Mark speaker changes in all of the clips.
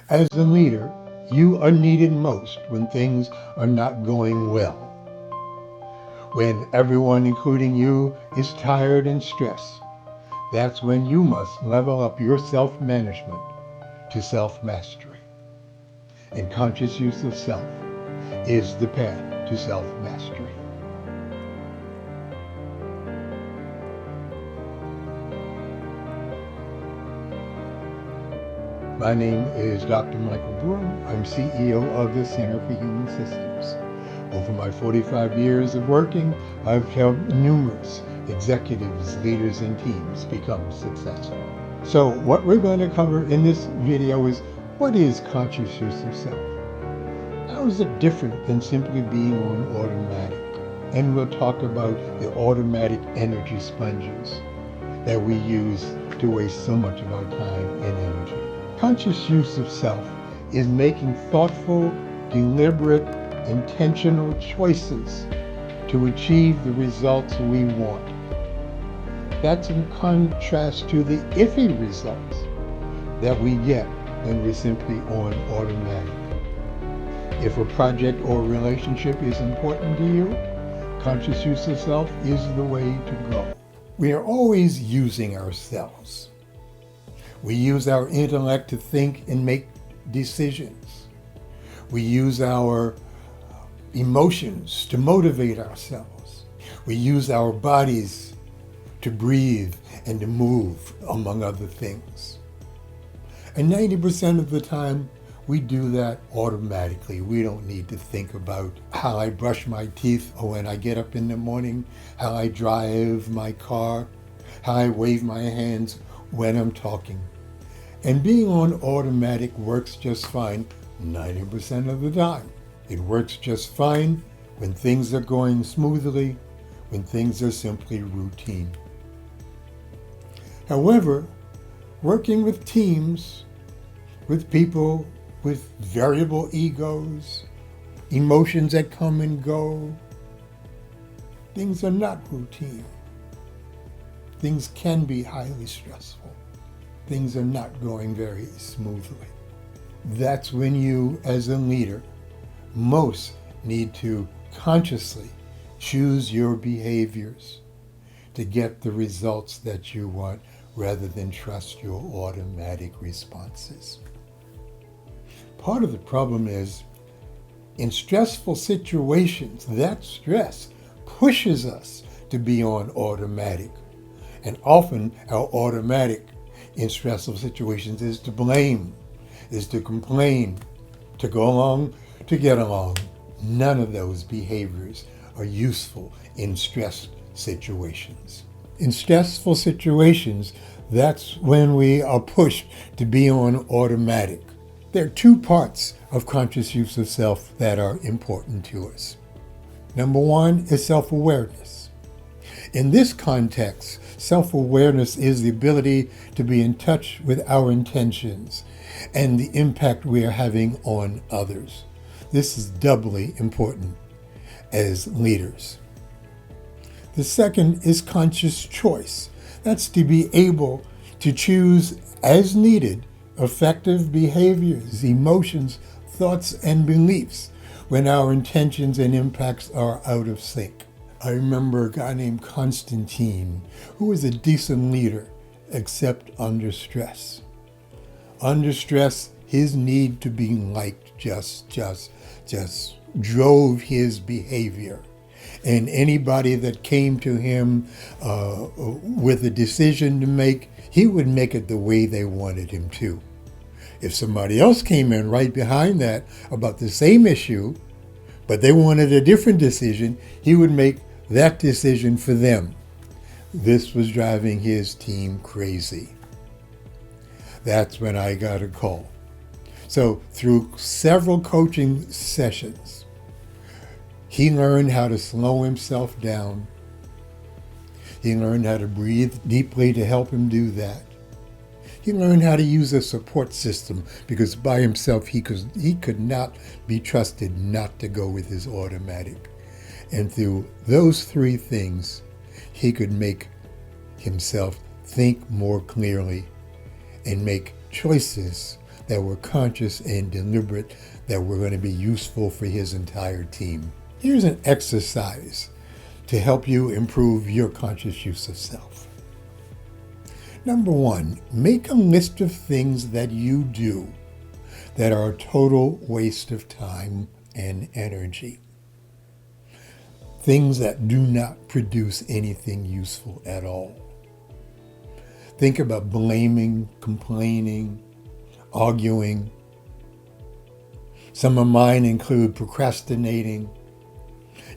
Speaker 1: As a leader, you are needed most when things are not going well, when everyone, including you, is tired and stressed. That's when you must level up your self-management to self-mastery. And conscious use of self is the path to self-mastery. My name is Dr. Michael Broom. I'm CEO of the Center for Human Systems. Over my 45 years of working, I've helped numerous executives, leaders, and teams become successful. So what we're going to cover in this video is, what is conscious use of self? How is it different than simply being on automatic? And we'll talk about the automatic energy sponges that we use to waste so much of our time and energy. Conscious use of self is making thoughtful, deliberate, intentional choices to achieve the results we want. That's in contrast to the iffy results that we get when we're simply on automatic. If a project or relationship is important to you, conscious use of self is the way to go. We are always using ourselves. We use our intellect to think and make decisions. We use our emotions to motivate ourselves. We use our bodies to breathe and to move, among other things. And 90% of the time, we do that automatically. We don't need to think about how I brush my teeth or when I get up in the morning, how I drive my car, how I wave my hands when I'm talking. And being on automatic works just fine 90% of the time. It works just fine when things are going smoothly, when things are simply routine. However, working with teams, with people with variable egos, emotions that come and go, things are not routine. Things can be highly stressful. Things are not going very smoothly. That's when you, as a leader, most need to consciously choose your behaviors to get the results that you want rather than trust your automatic responses. Part of the problem is, in stressful situations, that stress pushes us to be on automatic. And often our automatic in stressful situations is to blame, is to complain, to go along, to get along. None of those behaviors are useful in stress situations. In stressful situations, that's when we are pushed to be on automatic. There are two parts of conscious use of self that are important to us. Number one is self-awareness. In this context, self-awareness is the ability to be in touch with our intentions and the impact we are having on others. This is doubly important as leaders. The second is conscious choice. That's to be able to choose as needed effective behaviors, emotions, thoughts, and beliefs when our intentions and impacts are out of sync. I remember a guy named Constantine, who was a decent leader, except under stress. Under stress, his need to be liked just drove his behavior. And anybody that came to him with a decision to make, he would make it the way they wanted him to. If somebody else came in right behind that about the same issue, but they wanted a different decision, he would make that decision for them. This was driving his team crazy. That's when I got a call. So through several coaching sessions, he learned how to slow himself down. He learned how to breathe deeply to help him do that. He learned how to use a support system because by himself he could not be trusted not to go with his automatic. And through those three things, he could make himself think more clearly and make choices that were conscious and deliberate, that were going to be useful for his entire team. Here's an exercise to help you improve your conscious use of self. Number 1, make a list of things that you do that are a total waste of time and energy. Things that do not produce anything useful at all. Think about blaming, complaining, arguing. Some of mine include procrastinating.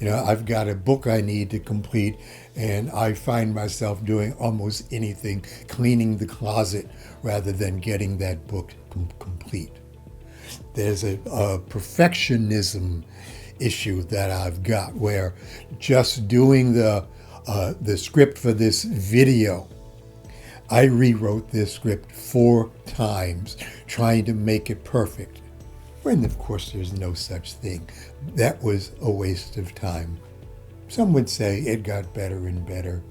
Speaker 1: I've got a book I need to complete, and I find myself doing almost anything, cleaning the closet, rather than getting that book complete. There's a perfectionism issue that I've got, where just doing the script for this video, I rewrote this script 4 times, trying to make it perfect. When, of course, there's no such thing. That was a waste of time. Some would say it got better and better.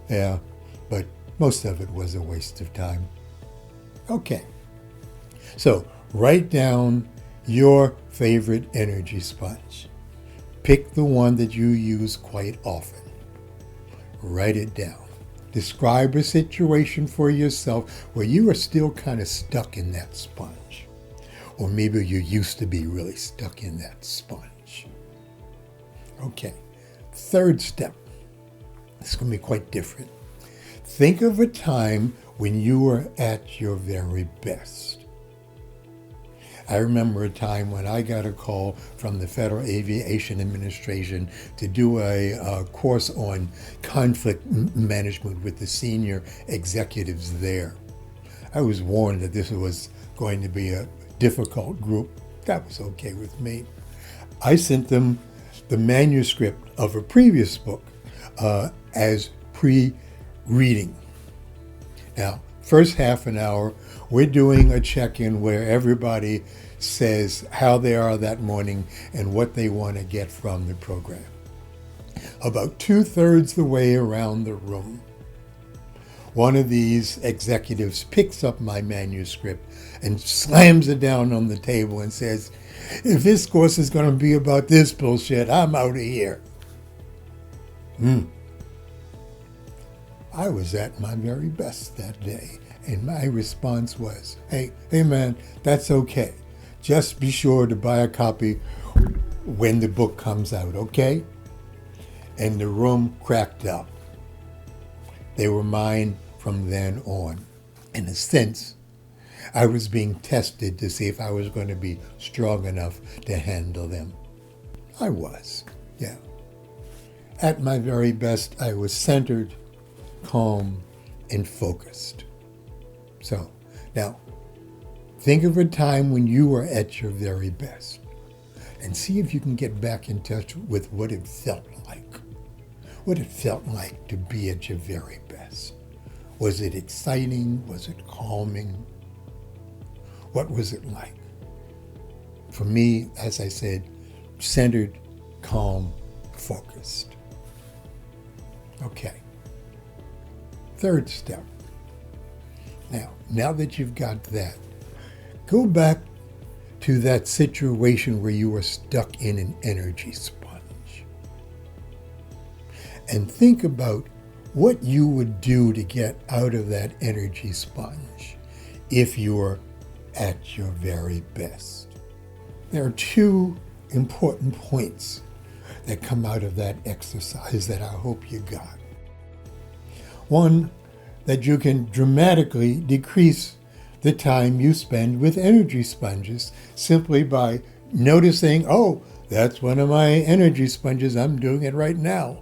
Speaker 1: Yeah, but most of it was a waste of time. Okay. So, write down your favorite energy sponge. Pick the one that you use quite often. Write it down. Describe a situation for yourself where you are still kind of stuck in that sponge. Or maybe you used to be really stuck in that sponge. Okay, 3rd step. This is going to be quite different. Think of a time when you were at your very best. I remember a time when I got a call from the Federal Aviation Administration to do a course on conflict management with the senior executives there. I was warned that this was going to be a difficult group. That was okay with me. I sent them the manuscript of a previous book as pre-reading. Now, first half an hour, we're doing a check-in where everybody says how they are that morning and what they want to get from the program. About 2/3 the way around the room, one of these executives picks up my manuscript and slams it down on the table and says, "If this course is going to be about this bullshit, I'm out of here." I was at my very best that day, and my response was, hey man, that's okay. Just be sure to buy a copy when the book comes out, okay? And the room cracked up. They were mine from then on. In a sense, I was being tested to see if I was going to be strong enough to handle them. I was, yeah. At my very best, I was centered, calm, and focused. So, now, think of a time when you were at your very best and see if you can get back in touch with what it felt like. What it felt like to be at your very best. Was it exciting? Was it calming? What was it like? For me, as I said, centered, calm, focused. Okay. 3rd step. Now that you've got that, go back to that situation where you were stuck in an energy sponge. And think about what you would do to get out of that energy sponge if you were at your very best. There are 2 important points that come out of that exercise that I hope you got. One, that you can dramatically decrease the time you spend with energy sponges simply by noticing, oh, that's one of my energy sponges, I'm doing it right now.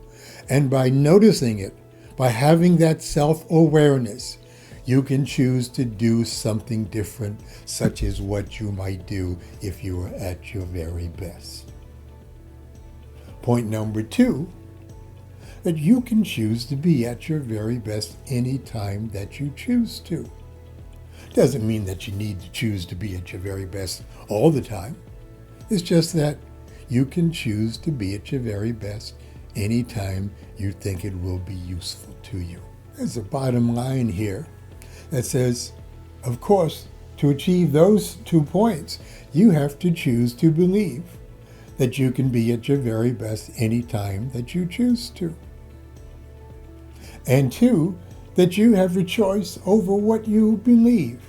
Speaker 1: And by noticing it, by having that self-awareness, you can choose to do something different, such as what you might do if you were at your very best. Point number 2, that you can choose to be at your very best any time that you choose to. Doesn't mean that you need to choose to be at your very best all the time. It's just that you can choose to be at your very best any time you think it will be useful to you. There's a bottom line here that says, of course, To achieve those 2 points, you have to choose to believe that you can be at your very best anytime that you choose to. And 2, that you have a choice over what you believe.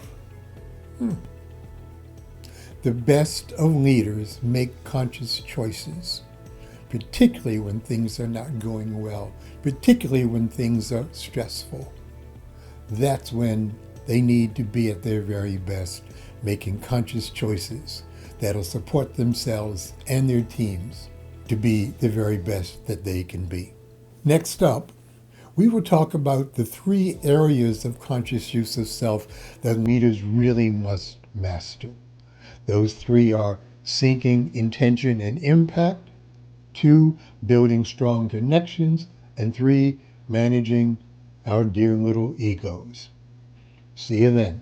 Speaker 1: The best of leaders make conscious choices, particularly when things are not going well, particularly when things are stressful. That's when they need to be at their very best, making conscious choices that'll support themselves and their teams to be the very best that they can be. Next up, we will talk about the 3 areas of conscious use of self that leaders really must master. Those 3 are seeking intention and impact, 2, building strong connections, and 3, managing our dear little egos. See you then.